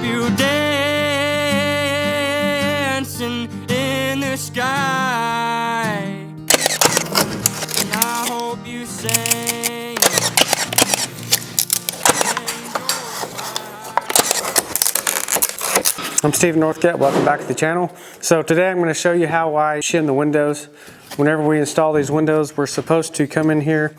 you dancing in the sky, and I hope you sing. I'm Steve Northgate, welcome back to the channel. So today I'm going to show you how I shim the windows. Whenever we install these windows, we're supposed to come in here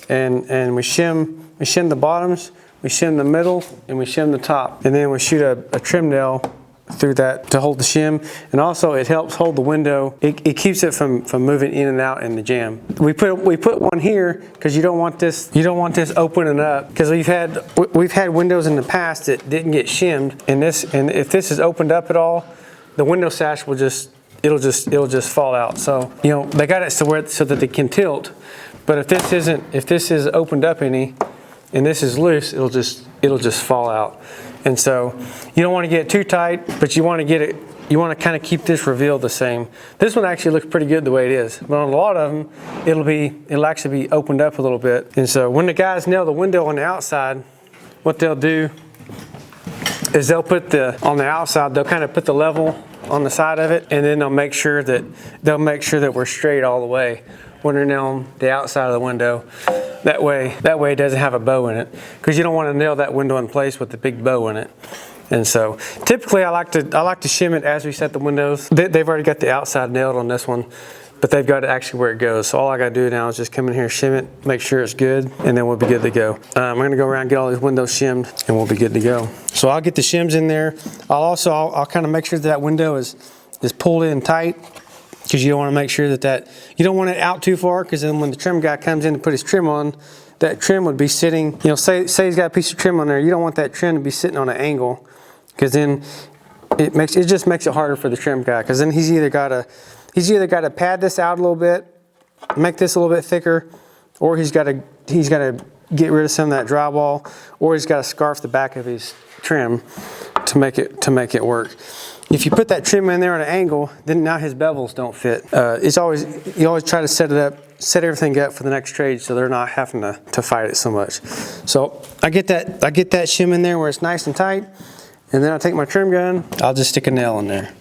and we shim the bottoms, we shim the middle, and we shim the top. And then we shoot a trim nail through that to hold the shim, and also it helps hold the window. It keeps it from moving in and out in the jamb. We put one here because you don't want this opening up, because we've had windows in the past that didn't get shimmed, and if this is opened up at all, the window sash will just fall out. So you know they got it so that they can tilt, but if this is opened up any and this is loose, it'll just fall out. And so you don't want to get it too tight, but you want to kind of keep this reveal the same. This one actually looks pretty good the way it is, but on a lot of them, it'll actually be opened up a little bit. And so when the guys nail the window on the outside, what they'll do is on the outside, they'll kind of put the level on the side of it, and then they'll make sure that we're straight all the way when they're nailing the outside of the window. That way it doesn't have a bow in it, because you don't want to nail that window in place with the big bow in it. And so typically I like to shim it as we set the windows. They've already got the outside nailed on this one, but they've got it actually where it goes. So all I got to do now is just come in here, shim it, make sure it's good, and then we'll be good to go. I'm going to go around and get all these windows shimmed, and we'll be good to go. So I'll get the shims in there. I'll kind of make sure that window is pulled in tight, because you don't want to make sure that you don't want it out too far, because then when the trim guy comes in to put his trim on, that trim would be sitting, you know, say he's got a piece of trim on there, you don't want that trim to be sitting on an angle, because then it just makes it harder for the trim guy, because then he's either got to pad this out a little bit, make this a little bit thicker, or he's got to get rid of some of that drywall, or he's got to scarf the back of his trim to make it work. If you put that trim in there at an angle, then now his bevels don't fit. You always try to set everything up for the next trade, so they're not having to fight it so much. So I get that shim in there where it's nice and tight, and then I take my trim gun, I'll just stick a nail in there.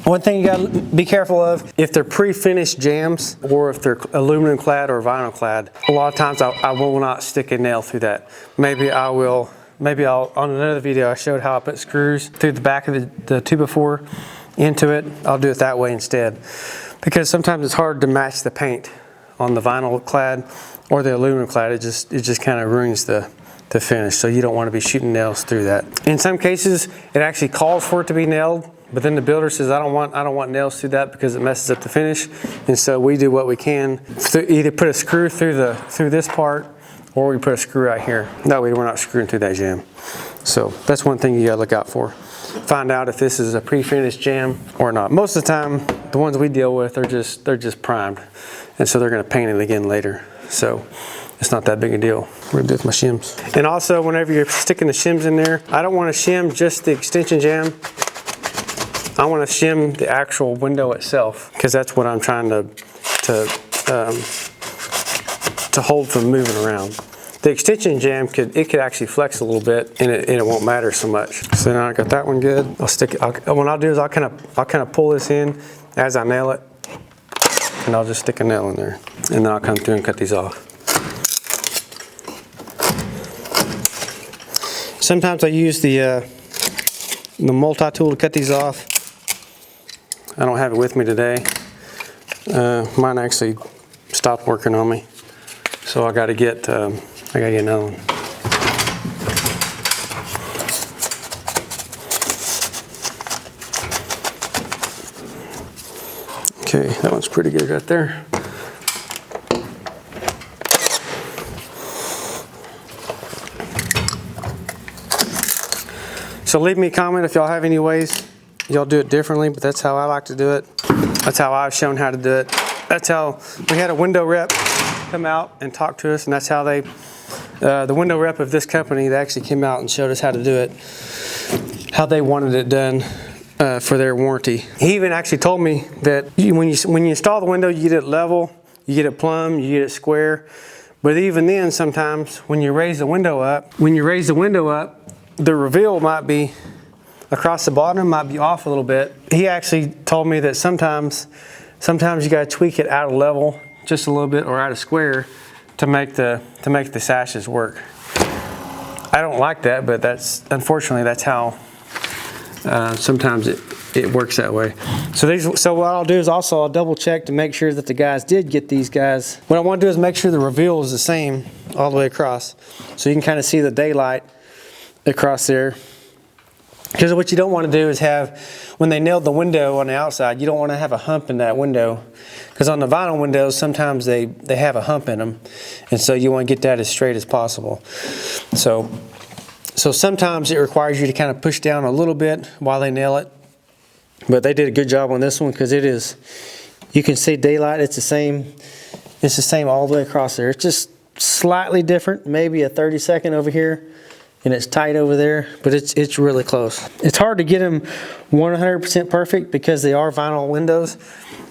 One thing you gotta be careful of, if they're pre-finished jambs, or if they're aluminum clad or vinyl clad, a lot of times I will not stick a nail through that. Maybe on another video I showed how I put screws through the back of the 2x4 into it. I'll do it that way instead, because sometimes it's hard to match the paint on the vinyl clad or the aluminum clad. It just kind of ruins the finish, so you don't want to be shooting nails through that. In some cases it actually calls for it to be nailed, but then the builder says I don't want nails through that because it messes up the finish, and so we do what we can to either put a screw through this part, or we put a screw right here. That way we're not screwing through that jamb. So that's one thing you gotta look out for. Find out if this is a pre-finished jamb or not. Most of the time, the ones we deal with, they're just primed, and so they're gonna paint it again later. So it's not that big a deal. We're gonna do it with my shims. And also, whenever you're sticking the shims in there, I don't wanna shim just the extension jamb. I wanna shim the actual window itself, because that's what I'm trying to hold from moving around. The extension jamb could actually flex a little bit, and it won't matter so much. So now I got that one good. I'll stick it. What I'll do is I'll kind of pull this in as I nail it, and I'll just stick a nail in there, and then I'll come through and cut these off. Sometimes I use the multi-tool to cut these off. I don't have it with me today. Mine actually stopped working on me, so I gotta get another one. Okay, that one's pretty good right there. So leave me a comment if y'all have any ways y'all do it differently, but that's how I like to do it. That's how I've shown how to do it. That's how we had a window rep come out and talk to us, and that's how the window rep of this company, they actually came out and showed us how to do it, how they wanted it done for their warranty. He even actually told me that when you install the window, you get it level, you get it plumb, you get it square. But even then, sometimes when you raise the window up, the reveal might be across the bottom, might be off a little bit. He actually told me that sometimes you gotta tweak it out of level just a little bit or out of square to make the sashes work. I don't like that, but unfortunately that's how sometimes it works that way. So what I'll do is also I'll double check to make sure that the guys did get these guys. What I want to do is make sure the reveal is the same all the way across, so you can kind of see the daylight across there. Because what you don't want to do is have, when they nailed the window on the outside, you don't want to have a hump in that window. Because on the vinyl windows, sometimes they have a hump in them. And so you want to get that as straight as possible. So sometimes it requires you to kind of push down a little bit while they nail it. But they did a good job on this one because it is, you can see daylight, it's the same all the way across there. It's just slightly different, maybe a 30-second over here. And it's tight over there, but it's really close. It's hard to get them 100% perfect because they are vinyl windows,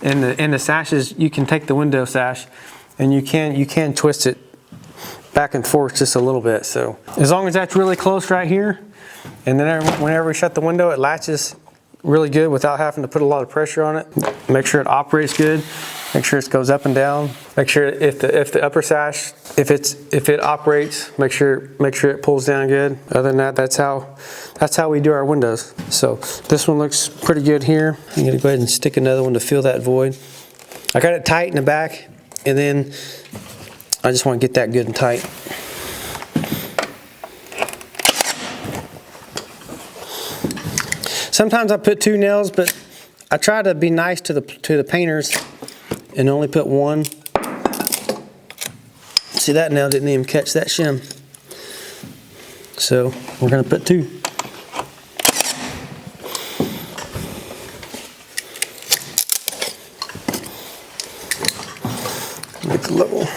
and the sashes, you can take the window sash and you can twist it back and forth just a little bit. So as long as that's really close right here, and then whenever we shut the window, it latches really good without having to put a lot of pressure on it. Make sure it operates good. Make sure it goes up and down. Make sure if the upper sash, if it operates, make sure it pulls down good. Other than that, that's how we do our windows. So this one looks pretty good here. I'm gonna go ahead and stick another one to fill that void. I got it tight in the back, and then I just want to get that good and tight. Sometimes I put 2 nails, but I try to be nice to the painters and only put 1. See, that nail didn't even catch that shim. So we're gonna put 2. Get the level.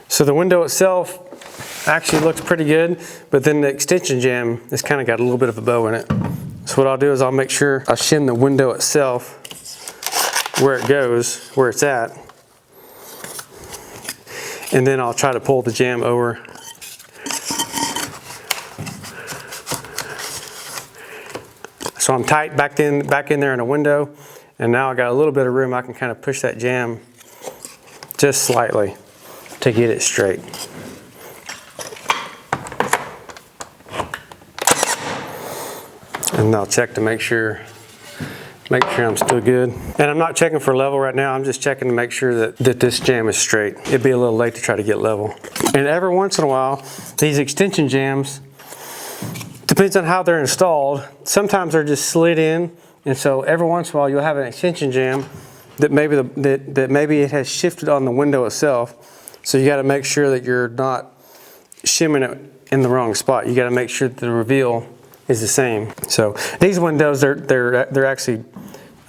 So the window itself actually looks pretty good, but then the extension jamb has kind of got a little bit of a bow in it. So what I'll do is I'll make sure I shim the window itself where it goes, where it's at, and then I'll try to pull the jamb over. So I'm tight back in there in the window, and now I got a little bit of room. I can kind of push that jamb just slightly to get it straight. And I'll check to make sure I'm still good. And I'm not checking for level right now. I'm just checking to make sure that this jamb is straight. It'd be a little late to try to get level. And every once in a while, these extension jambs, depends on how they're installed. Sometimes they're just slid in, and so every once in a while you'll have an extension jamb that maybe it has shifted on the window itself. So you got to make sure that you're not shimming it in the wrong spot. You got to make sure that the reveal is the same. So these windows, they're actually,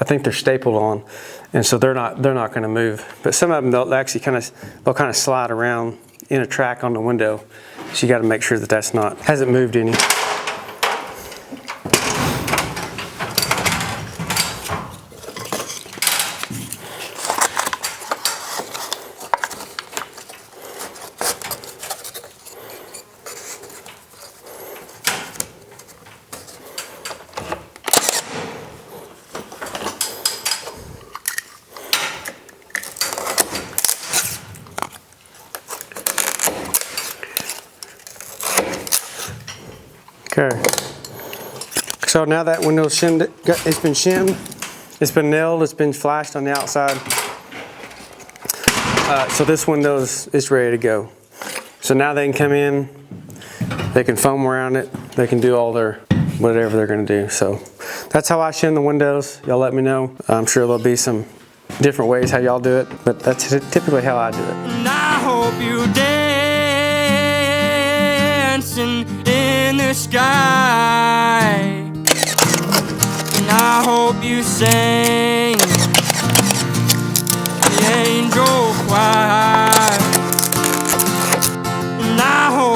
I think they're stapled on, and so they're not going to move. But some of them they'll actually kind of slide around in a track on the window. So you got to make sure that hasn't moved any. Okay, so now that window's shimmed, it's been shimmed, it's been nailed, it's been flashed on the outside. So this window is ready to go. So now they can come in, they can foam around it, they can do all their whatever they're going to do. So that's how I shim the windows. Y'all let me know. I'm sure there'll be some different ways how y'all do it, but that's typically how I do it. And I hope you dancing in the sky, and I hope you sing